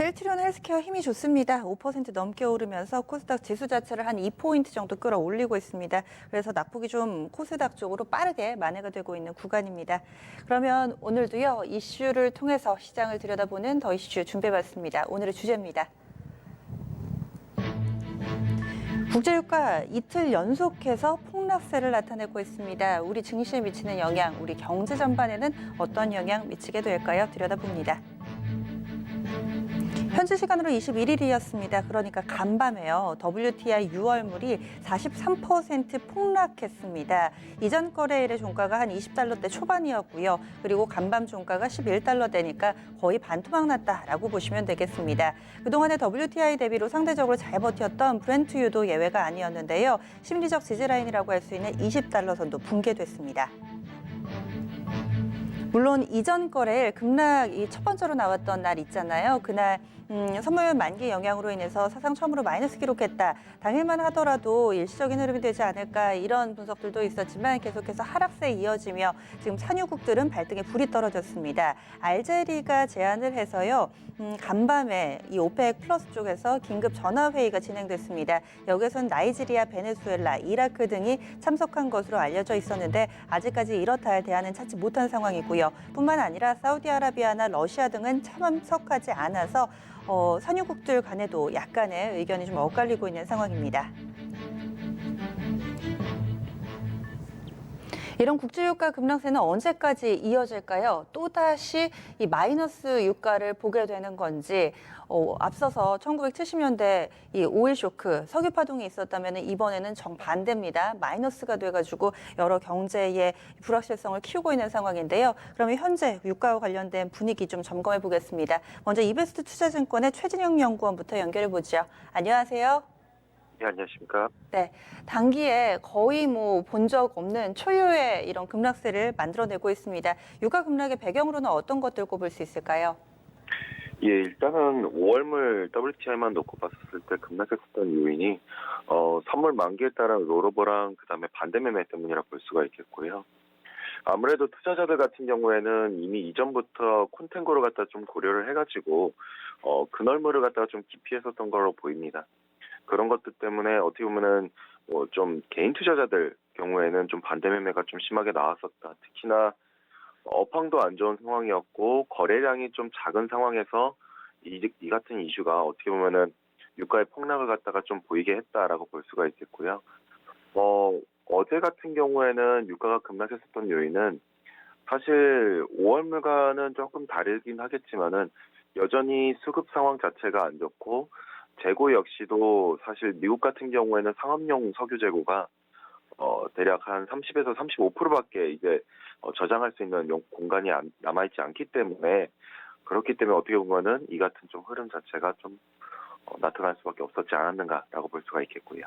셀트리온 헬스케어 힘이 좋습니다. 5% 넘게 오르면서 코스닥 지수 자체를 한 2포인트 정도 끌어올리고 있습니다. 그래서 낙폭이 좀 코스닥 쪽으로 빠르게 만회가 되고 있는 구간입니다. 그러면 오늘도요, 이슈를 통해서 시장을 들여다보는 더 이슈 준비해봤습니다. 오늘의 주제입니다. 국제유가 이틀 연속해서 폭락세를 나타내고 있습니다. 우리 증시에 미치는 영향, 우리 경제 전반에는 어떤 영향 미치게 될까요? 들여다봅니다. 현지 시간으로 21일이었습니다. 그러니까 간밤에요. WTI 6월물이 43% 폭락했습니다. 이전 거래일의 종가가 한 20달러대 초반이었고요. 그리고 간밤 종가가 11달러대니까 거의 반토막 났다라고 보시면 되겠습니다. 그동안의 WTI 대비로 상대적으로 잘 버텼던 브렌트유도 예외가 아니었는데요. 심리적 지지라인이라고 할 수 있는 20달러 선도 붕괴됐습니다. 물론 이전 거래일 급락이 첫 번째로 나왔던 날 있잖아요. 그날 선물 만기 영향으로 인해서 사상 처음으로 마이너스 기록했다. 당일만 하더라도 일시적인 흐름이 되지 않을까 이런 분석들도 있었지만 계속해서 하락세에 이어지며 지금 산유국들은 발등에 불이 떨어졌습니다. 알제리가 제안을 해서요. 간밤에 이 오펙 플러스 쪽에서 긴급 전화회의가 진행됐습니다. 여기에서는 나이지리아, 베네수엘라, 이라크 등이 참석한 것으로 알려져 있었는데 아직까지 이렇다 할 대안은 찾지 못한 상황이고요. 뿐만 아니라 사우디아라비아나 러시아 등은 참석하지 않아서 산유국들 간에도 약간의 의견이 좀 엇갈리고 있는 상황입니다. 이런 국제유가 급락세는 언제까지 이어질까요? 또다시 이 마이너스 유가를 보게 되는 건지 앞서서 1970년대 이 오일 쇼크, 석유 파동이 있었다면 이번에는 정반대입니다. 마이너스가 돼가지고 여러 경제의 불확실성을 키우고 있는 상황인데요. 그러면 현재 유가와 관련된 분위기 좀 점검해 보겠습니다. 먼저 이베스트 투자증권의 최진영 연구원부터 연결해 보죠. 안녕하세요. 네, 안녕하십니까. 네, 단기에 거의 본 적 없는 초유의 이런 급락세를 만들어내고 있습니다. 유가 급락의 배경으로는 어떤 것들 꼽을 수 있을까요? 예, 일단은 5월물 WTI만 놓고 봤을 때 급락했었던 요인이 선물 만기에 따른 롤오버랑 그다음에 반대 매매 때문이라 볼 수가 있겠고요. 아무래도 투자자들 같은 경우에는 이미 이전부터 콘텐고를 갖다 좀 고려를 해가지고 그널물을 갖다가 좀 기피했었던 걸로 보입니다. 그런 것들 때문에 어떻게 보면은 좀 개인 투자자들 경우에는 좀 반대 매매가 좀 심하게 나왔었다. 특히나 업황도 안 좋은 상황이었고 거래량이 좀 작은 상황에서 이 같은 이슈가 어떻게 보면은 유가의 폭락을 갖다가 좀 보이게 했다라고 볼 수가 있겠고요. 어제 같은 경우에는 유가가 급락했었던 요인은 사실 5월 물가는 조금 다르긴 하겠지만은 여전히 수급 상황 자체가 안 좋고 재고 역시도 사실 미국 같은 경우에는 상업용 석유 재고가 대략 한 30에서 35%밖에 이제 저장할 수 있는 공간이 남아있지 않기 때문에 그렇기 때문에 어떻게 보면은 이 같은 좀 흐름 자체가 좀 나타날 수밖에 없었지 않았는가라고 볼 수가 있겠고요.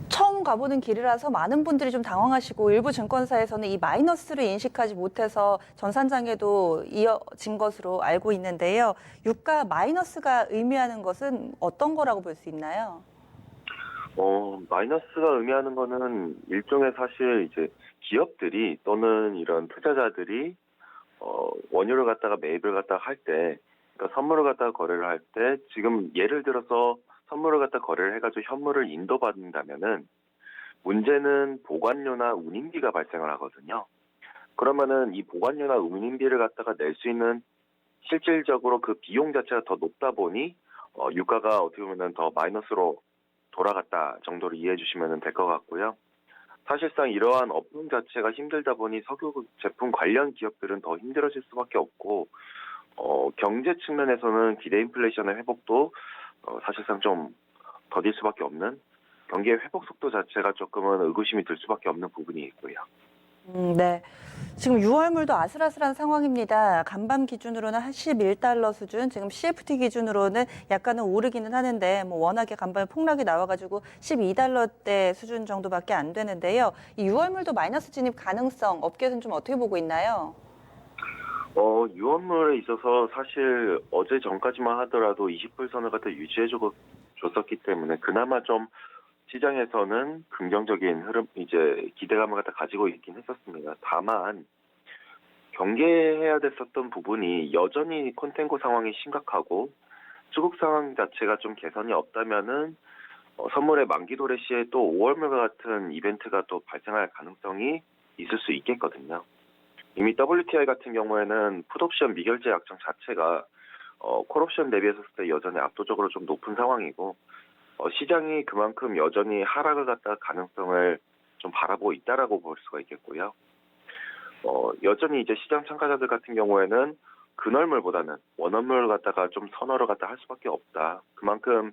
처음 가보는 길이라서 많은 분들이 좀 당황하시고 일부 증권사에서는 이 마이너스를 인식하지 못해서 전산장에도 이어진 것으로 알고 있는데요. 유가 마이너스가 의미하는 것은 어떤 거라고 볼 수 있나요? 마이너스가 의미하는 거는 일종의 사실 이제 기업들이 또는 이런 투자자들이 원유를 갖다가 매입을 갖다가 할 때, 그러니까 선물을 갖다가 거래를 할 때 지금 예를 들어서 선물을 갖다 거래를 해가지고 현물을 인도받는다면은 문제는 보관료나 운임비가 발생을 하거든요. 그러면은 이 보관료나 운임비를 갖다가 낼 수 있는 실질적으로 그 비용 자체가 더 높다 보니 유가가 어떻게 보면 더 마이너스로 돌아갔다 정도로 이해해 주시면 될 것 같고요. 사실상 이러한 업종 자체가 힘들다 보니 석유 제품 관련 기업들은 더 힘들어질 수밖에 없고 경제 측면에서는 기대 인플레이션의 회복도 사실상 좀 더딜 수밖에 없는 경기의 회복 속도 자체가 조금은 의구심이 들 수밖에 없는 부분이 있고요. 네. 지금 6월물도 아슬아슬한 상황입니다. 간밤 기준으로는 한 11달러 수준, 지금 CFT 기준으로는 약간은 오르기는 하는데 워낙에 간밤에 폭락이 나와가지고 12달러대 수준 정도밖에 안 되는데요. 이 6월물도 마이너스 진입 가능성 업계에서는 좀 어떻게 보고 있나요? 6월물에 있어서 사실 어제 전까지만 하더라도 20불선을 갖다 줬었기 때문에 그나마 좀 시장에서는 긍정적인 흐름, 이제 기대감을 갖다 가지고 있긴 했었습니다. 다만 경계해야 됐었던 부분이 여전히 콘텐고 상황이 심각하고 수급 상황 자체가 좀 개선이 없다면은 선물의 만기 도래 시에 또 5월물과 같은 이벤트가 또 발생할 가능성이 있을 수 있겠거든요. 이미 WTI 같은 경우에는 풋옵션 미결제 약정 자체가 콜옵션 대비했을 때 여전히 압도적으로 좀 높은 상황이고 시장이 그만큼 여전히 하락을 갖다 가능성을 좀 바라보고 있다라고 볼 수가 있겠고요. 여전히 이제 시장 참가자들 같은 경우에는 근월물보다는 원월물 갖다가 좀 선호를 갖다 할 수밖에 없다. 그만큼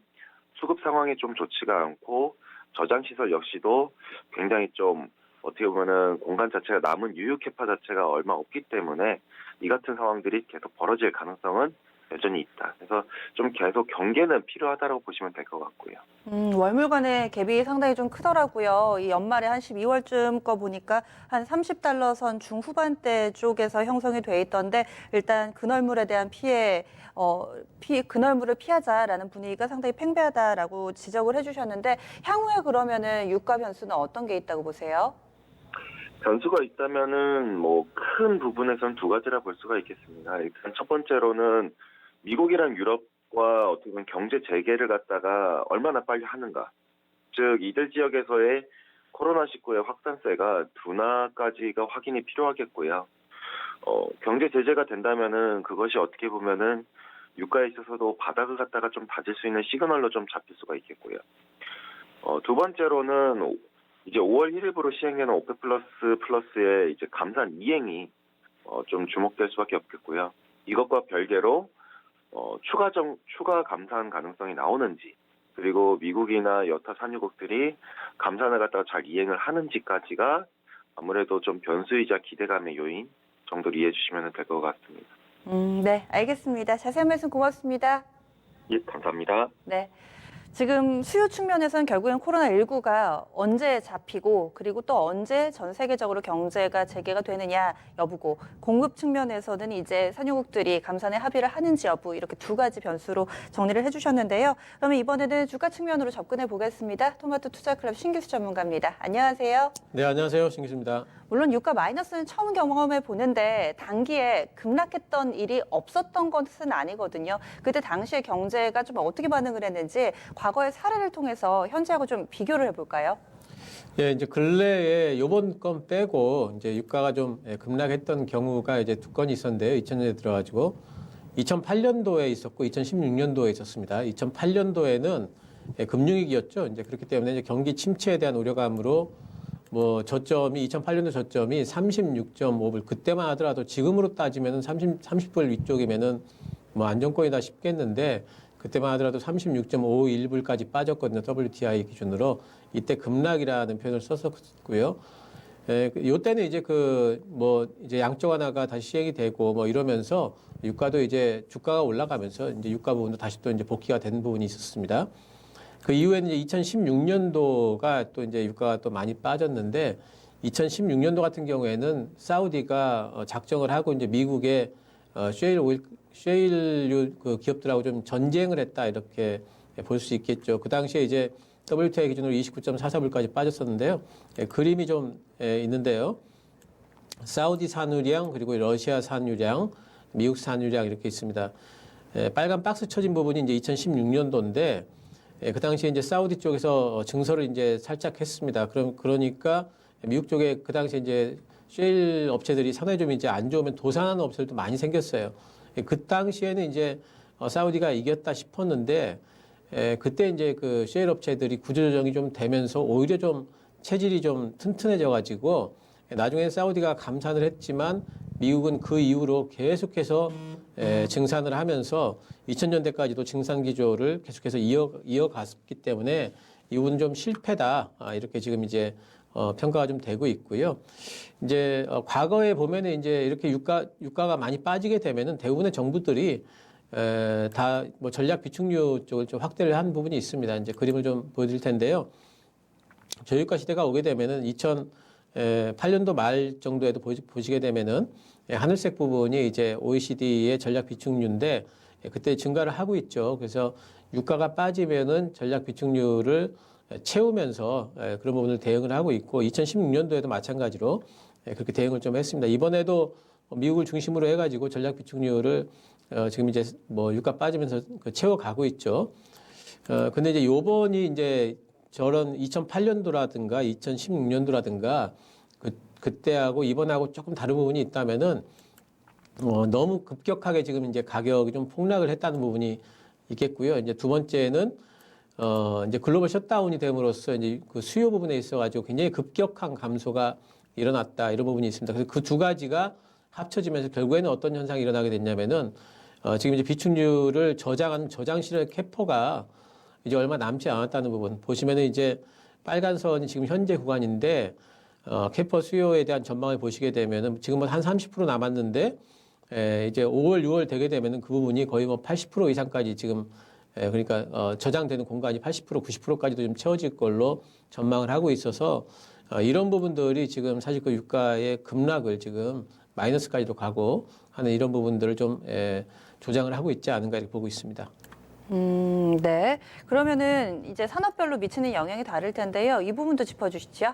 수급 상황이 좀 좋지가 않고 저장 시설 역시도 굉장히 좀 어떻게 보면은 공간 자체가 남은 유효 캐파 자체가 얼마 없기 때문에 이 같은 상황들이 계속 벌어질 가능성은 여전히 있다. 그래서 좀 계속 경계는 필요하다고 보시면 될 것 같고요. 월물 간의 갭이 상당히 좀 크더라고요. 이 연말에 한 12월쯤 거 보니까 한 $30 선 중후반대 쪽에서 형성이 돼 있던데 일단 근월물에 대한 근월물을 피하자라는 분위기가 상당히 팽배하다라고 지적을 해주셨는데 향후에 그러면은 유가 변수는 어떤 게 있다고 보세요? 변수가 있다면은 뭐 큰 부분에선 두 가지라 볼 수가 있겠습니다. 일단 첫 번째로는 미국이랑 유럽과 어떻게 보면 경제 재개를 갖다가 얼마나 빨리 하는가. 즉 이들 지역에서의 코로나19의 확산세가 둔화까지가 확인이 필요하겠고요. 경제 제재가 된다면은 그것이 어떻게 보면은 유가에 있어서도 바닥을 갖다가 좀 다질 수 있는 시그널로 좀 잡힐 수가 있겠고요. 두 번째로는 이제 5월 1일부로 시행되는 오펙 플러스의 이제 감산 이행이 좀 주목될 수밖에 없겠고요. 이것과 별개로 추가 감산 가능성이 나오는지, 그리고 미국이나 여타 산유국들이 감산을 갖다가 잘 이행을 하는지까지가 아무래도 좀 변수이자 기대감의 요인 정도로 이해해 주시면 될 것 같습니다. 네, 알겠습니다. 자세한 말씀 고맙습니다. 예, 감사합니다. 네. 지금 수요 측면에서는 결국엔 코로나19가 언제 잡히고 그리고 또 언제 전 세계적으로 경제가 재개가 되느냐 여부고 공급 측면에서는 이제 산유국들이 감산에 합의를 하는지 여부 이렇게 두 가지 변수로 정리를 해주셨는데요. 그러면 이번에는 주가 측면으로 접근해 보겠습니다. 토마토 투자클럽 신규수 전문가입니다. 안녕하세요. 네, 안녕하세요. 신기수입니다. 물론 유가 마이너스는 처음 경험해 보는데 단기에 급락했던 일이 없었던 것은 아니거든요. 그때 당시에 경제가 좀 어떻게 반응을 했는지 과거의 사례를 통해서 현재하고 좀 비교를 해볼까요? 예, 이제 근래에 요번 건 빼고 이제 유가가 좀 급락했던 경우가 이제 두 건이 있었는데요. 2000년에 들어가지고 2008년도에 있었고 2016년도에 있었습니다. 2008년도에는 금융위기였죠. 이제 그렇기 때문에 이제 경기 침체에 대한 우려감으로 뭐 저점이 2008년도 저점이 36.5불 그때만 하더라도 지금으로 따지면은 30불 위쪽이면은 뭐 안정권이다 싶겠는데 그때만 하더라도 36.51불까지 빠졌거든요. WTI 기준으로 이때 급락이라는 표현을 썼었고요. 요때는 이제 이제 양적 완화가 다시 시행이 되고 뭐 이러면서 유가도 이제 주가가 올라가면서 이제 유가 부분도 다시 또 이제 복귀가 된 부분이 있었습니다. 그 이후에는 이제 2016년도가 또 이제 유가가 또 많이 빠졌는데 2016년도 같은 경우에는 사우디가 작정을 하고 이제 미국의 셰일유 그 기업들하고 좀 전쟁을 했다 이렇게 볼 수 있겠죠. 그 당시에 이제 WTI 기준으로 29.44불까지 빠졌었는데요. 그림이 좀 있는데요. 사우디 산유량 그리고 러시아 산유량, 미국 산유량 이렇게 있습니다. 빨간 박스 쳐진 부분이 이제 2016년도인데 그 당시에 이제 사우디 쪽에서 증설을 이제 살짝 했습니다. 그러니까 미국 쪽에 그 당시에 이제 셰일 업체들이 상당히 좀 이제 안 좋으면 도산하는 업체들도 많이 생겼어요. 그 당시에는 이제 사우디가 이겼다 싶었는데 그때 이제 그 셰일 업체들이 구조조정이 좀 되면서 오히려 좀 체질이 좀 튼튼해져 가지고 나중에 사우디가 감산을 했지만 미국은 그 이후로 계속해서 증산을 하면서 2000년대까지도 증산 기조를 계속해서 이어갔기 때문에 이 부분은 좀 실패다 이렇게 지금 이제 평가가 좀 되고 있고요. 이제 과거에 보면은 이제 이렇게 유가가 많이 빠지게 되면은 대부분의 정부들이 다 뭐 전략 비축유 쪽을 좀 확대를 한 부분이 있습니다. 이제 그림을 좀 보여드릴 텐데요. 저유가 시대가 오게 되면은 2008년도 말 정도에도 보시게 되면은 하늘색 부분이 이제 OECD의 전략 비축유인데 그때 증가를 하고 있죠. 그래서 유가가 빠지면은 전략 비축유를 채우면서 그런 부분을 대응을 하고 있고 2016년도에도 마찬가지로 그렇게 대응을 좀 했습니다. 이번에도 미국을 중심으로 해가지고 전략 비축률을 지금 이제 뭐 유가 빠지면서 채워가고 있죠. 근데 이제 요번이 이제 저런 2008년도라든가 2016년도라든가 그때하고 이번하고 조금 다른 부분이 있다면은 너무 급격하게 지금 이제 가격이 좀 폭락을 했다는 부분이 있겠고요. 이제 두 번째는 이제 글로벌 셧다운이 됨으로써 이제 그 수요 부분에 있어가지고 굉장히 급격한 감소가 일어났다 이런 부분이 있습니다. 그래서 그 두 가지가 합쳐지면서 결국에는 어떤 현상이 일어나게 됐냐면은 지금 이제 비축률을 저장한 저장실의 캐퍼가 이제 얼마 남지 않았다는 부분 보시면은 이제 빨간 선이 지금 현재 구간인데 캐퍼 수요에 대한 전망을 보시게 되면은 지금은 한 30% 남았는데 이제 5월, 6월 되게 되면은 그 부분이 거의 뭐 80% 이상까지 지금 그러니까 저장되는 공간이 80%, 90%까지도 좀 채워질 걸로 전망을 하고 있어서 이런 부분들이 지금 사실 그 유가의 급락을 지금 마이너스까지도 가고 하는 이런 부분들을 좀 조장을 하고 있지 않은가 이렇게 보고 있습니다. 네. 그러면은 이제 산업별로 미치는 영향이 다를 텐데요. 이 부분도 짚어주시죠.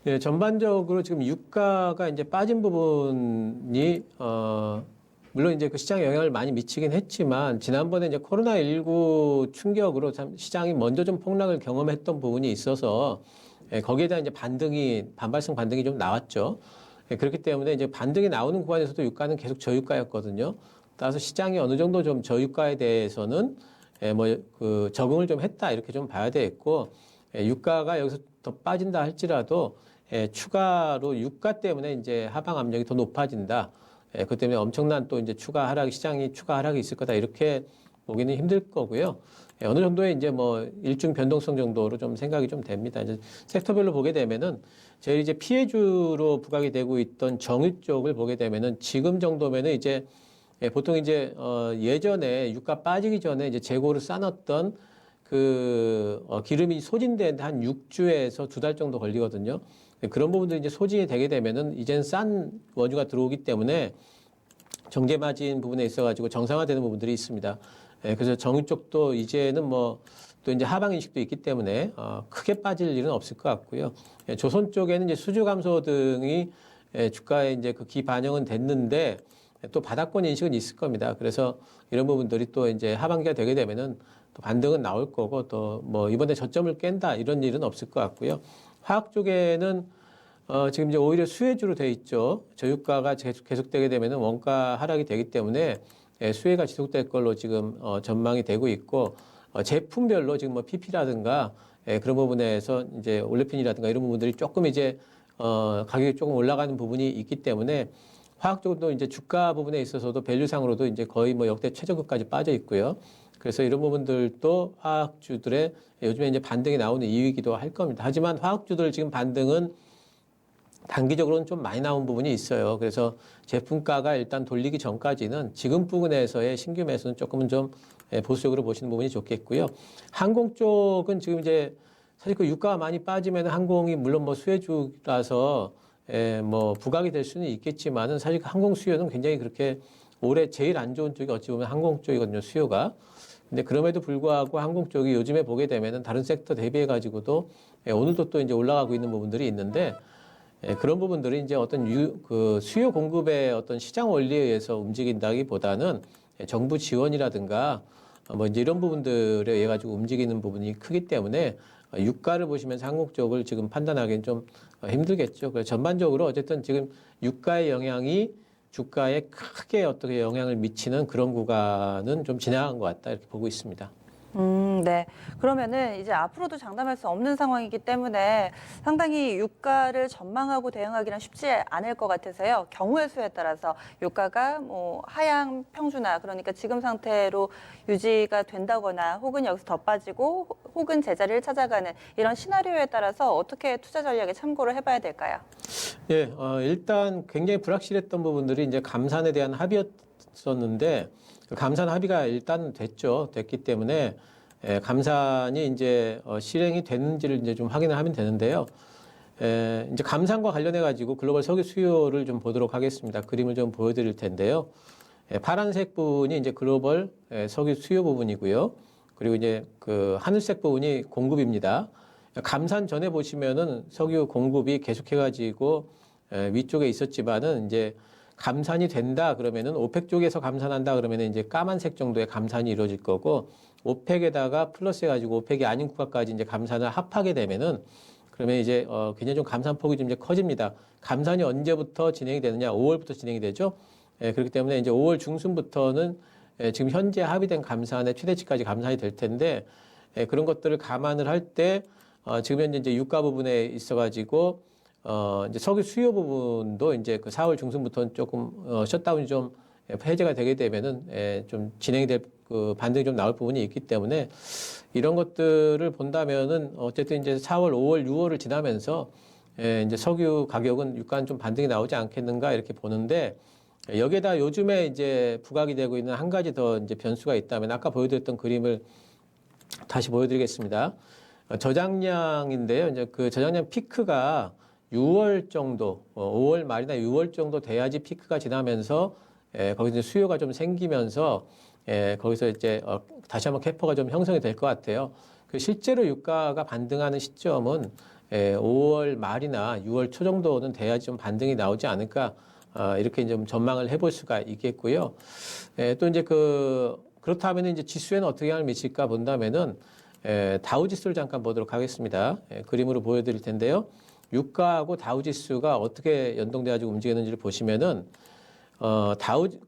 네, 전반적으로 지금 유가가 이제 빠진 부분이 물론 이제 그 시장에 영향을 많이 미치긴 했지만 지난번에 이제 코로나19 충격으로 참 시장이 먼저 좀 폭락을 경험했던 부분이 있어서 거기에 대한 이제 반발성 반등이 좀 나왔죠. 그렇기 때문에 이제 반등이 나오는 구간에서도 유가는 계속 저유가였거든요. 따라서 시장이 어느 정도 좀 저유가에 대해서는 뭐 그 적응을 좀 했다 이렇게 좀 봐야 되겠고 유가가 여기서 더 빠진다 할지라도 추가로 유가 때문에 이제 하방 압력이 더 높아진다. 그 때문에 엄청난 또 이제 시장이 추가 하락이 있을 거다 이렇게 보기는 힘들 거고요. 어느 정도의 이제 뭐 일중 변동성 정도로 좀 생각이 좀 됩니다. 이제 섹터별로 보게 되면은 제일 이제 피해주로 부각이 되고 있던 정유 쪽을 보게 되면은 지금 정도면은 이제 보통 이제 예전에 유가 빠지기 전에 이제 재고를 쌓았던 그 기름이 소진된 한 6주에서 2달 정도 걸리거든요. 그런 부분들이 이제 소진이 되게 되면은 이제는 싼 원유가 들어오기 때문에 정제 마진 부분에 있어가지고 정상화되는 부분들이 있습니다. 그래서 정유 쪽도 이제는 뭐 또 이제 하방 인식도 있기 때문에 크게 빠질 일은 없을 것 같고요. 조선 쪽에는 이제 수주 감소 등이 주가에 이제 그 기반영은 됐는데 또 바닥권 인식은 있을 겁니다. 그래서 이런 부분들이 또 이제 하반기가 되게 되면은 또 반등은 나올 거고 또 뭐 이번에 저점을 깬다 이런 일은 없을 것 같고요. 화학 쪽에는 지금 이제 오히려 수혜주로 돼 있죠. 저유가가 계속되게 되면은 원가 하락이 되기 때문에 수혜가 지속될 걸로 지금 전망이 되고 있고 제품별로 지금 뭐 PP라든가 그런 부분에서 이제 올레핀이라든가 이런 부분들이 조금 이제 가격이 조금 올라가는 부분이 있기 때문에 화학 쪽도 이제 주가 부분에 있어서도 밸류상으로도 이제 거의 뭐 역대 최저급까지 빠져 있고요. 그래서 이런 부분들도 화학주들의 요즘에 이제 반등이 나오는 이유이기도 할 겁니다. 하지만 화학주들 지금 반등은 단기적으로는 좀 많이 나온 부분이 있어요. 그래서 제품가가 일단 돌리기 전까지는 지금 부분에서의 신규 매수는 조금은 좀 보수적으로 보시는 부분이 좋겠고요. 항공 쪽은 지금 이제 사실 그 유가가 많이 빠지면 항공이 물론 뭐 수혜주라서 뭐 부각이 될 수는 있겠지만은 사실 항공 수요는 굉장히 그렇게 올해 제일 안 좋은 쪽이 어찌 보면 항공 쪽이거든요, 수요가. 근데 그럼에도 불구하고 항공 쪽이 요즘에 보게 되면은 다른 섹터 대비해 가지고도 오늘도 또 이제 올라가고 있는 부분들이 있는데 그런 부분들이 이제 어떤 그 수요 공급의 어떤 시장 원리에 의해서 움직인다기보다는 정부 지원이라든가 뭐 이제 이런 부분들에 의해 가지고 움직이는 부분이 크기 때문에 유가를 보시면서 항공 쪽을 지금 판단하기는 좀 힘들겠죠. 그래서 전반적으로 어쨌든 지금 유가의 영향이 주가에 크게 어떻게 영향을 미치는 그런 구간은 좀 지나간 것 같다 이렇게 보고 있습니다. 네. 그러면은 이제 앞으로도 장담할 수 없는 상황이기 때문에 상당히 유가를 전망하고 대응하기는 쉽지 않을 것 같아서요. 경우의 수에 따라서 유가가 뭐 하향 평준화, 그러니까 지금 상태로 유지가 된다거나 혹은 여기서 더 빠지고 혹은 제자리를 찾아가는 이런 시나리오에 따라서 어떻게 투자 전략에 참고를 해봐야 될까요? 예, 일단 굉장히 불확실했던 부분들이 이제 감산에 대한 합의였었는데 그 감산 합의가 일단 됐기 때문에 감산이 이제 실행이 됐는지를 이제 좀 확인을 하면 되는데요. 이제 감산과 관련해 가지고 글로벌 석유 수요를 좀 보도록 하겠습니다. 그림을 좀 보여드릴 텐데요. 파란색 부분이 이제 글로벌 석유 수요 부분이고요. 그리고 이제 그 하늘색 부분이 공급입니다. 감산 전에 보시면은 석유 공급이 계속해 가지고 위쪽에 있었지만은 이제 감산이 된다 그러면은 오펙 쪽에서 감산한다 그러면은 이제 까만색 정도의 감산이 이루어질 거고 오펙에다가 플러스 해가지고 오펙이 아닌 국가까지 이제 감산을 합하게 되면은 그러면 이제 굉장히 좀 감산폭이 좀 이제 커집니다. 감산이 언제부터 진행이 되느냐? 5월부터 진행이 되죠. 그렇기 때문에 이제 5월 중순부터는 지금 현재 합의된 감산의 최대치까지 감산이 될 텐데 그런 것들을 감안을 할 때 지금 현재 이제 유가 부분에 있어가지고 이제 석유 수요 부분도 이제 그 4월 중순부터는 조금 셧다운이 좀 해제가 되게 되면은 좀 진행이 될 그 반등이 좀 나올 부분이 있기 때문에 이런 것들을 본다면은 어쨌든 이제 4월, 5월, 6월을 지나면서 이제 석유 가격은 유가는 좀 반등이 나오지 않겠는가 이렇게 보는데 여기에다 요즘에 이제 부각이 되고 있는 한 가지 더 이제 변수가 있다면 아까 보여드렸던 그림을 다시 보여드리겠습니다. 저장량인데요. 이제 그 저장량 피크가 6월 정도, 5월 말이나 6월 정도 돼야지 피크가 지나면서 거기서 이제 수요가 좀 생기면서 거기서 이제 다시 한번 캐퍼가 좀 형성이 될 것 같아요. 그 실제로 유가가 반등하는 시점은 5월 말이나 6월 초 정도는 돼야지 좀 반등이 나오지 않을까 이렇게 좀 전망을 해볼 수가 있겠고요. 또 이제 그렇다면 이제 지수에는 어떻게 영향을 미칠까 본다면은 다우 지수를 잠깐 보도록 하겠습니다. 그림으로 보여드릴 텐데요. 유가하고 다우 지수가 어떻게 연동돼가지고 움직이는지를 보시면은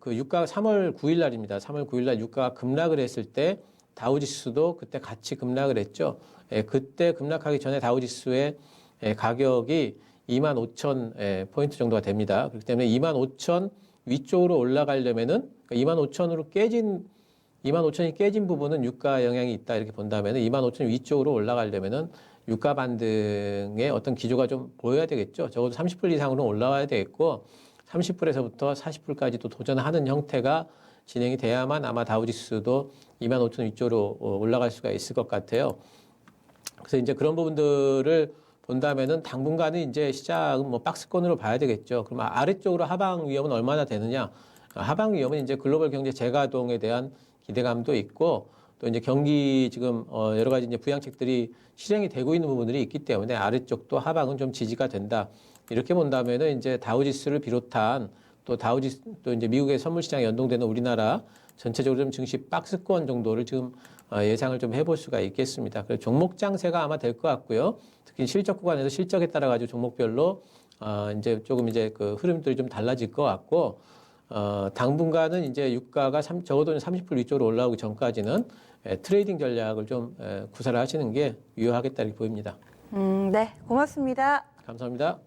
유가가 3월 9일 날입니다. 3월 9일 날 유가가 급락을 했을 때 다우 지수도 그때 같이 급락을 했죠. 그때 급락하기 전에 다우 지수의 가격이 25,000 포인트 정도가 됩니다. 그렇기 때문에 25,000 위쪽으로 올라가려면은 25,000으로 25,000이 깨진 부분은 유가 영향이 있다 이렇게 본다면은 25,000 위쪽으로 올라가려면은 유가 반등의 어떤 기조가 좀 보여야 되겠죠. 적어도 30불 이상으로 올라와야 되겠고 30불에서부터 40불까지도 도전하는 형태가 진행이 돼야만 아마 다우지수도 25,000 위쪽으로 올라갈 수가 있을 것 같아요. 그래서 이제 그런 부분들을 본다면은 당분간은 이제 시장은 뭐 박스권으로 봐야 되겠죠. 그럼 아래쪽으로 하방 위험은 얼마나 되느냐? 하방 위험은 이제 글로벌 경제 재가동에 대한 기대감도 있고 또 이제 경기 지금 여러 가지 이제 부양책들이 실행이 되고 있는 부분들이 있기 때문에 아래쪽도 하방은 좀 지지가 된다. 이렇게 본다면은 이제 다우지수를 비롯한 또 이제 미국의 선물 시장에 연동되는 우리나라 전체적으로 좀 증시 박스권 정도를 지금 예상을 좀 해볼 수가 있겠습니다. 그래서 종목 장세가 아마 될 것 같고요. 특히 실적 구간에서 실적에 따라 가지고 종목별로 이제 조금 이제 그 흐름들이 좀 달라질 것 같고 당분간은 이제 유가가 적어도 30불 위쪽으로 올라오기 전까지는 트레이딩 전략을 좀 구사를 하시는 게 유효하겠다 이렇게 보입니다. 네, 고맙습니다. 감사합니다.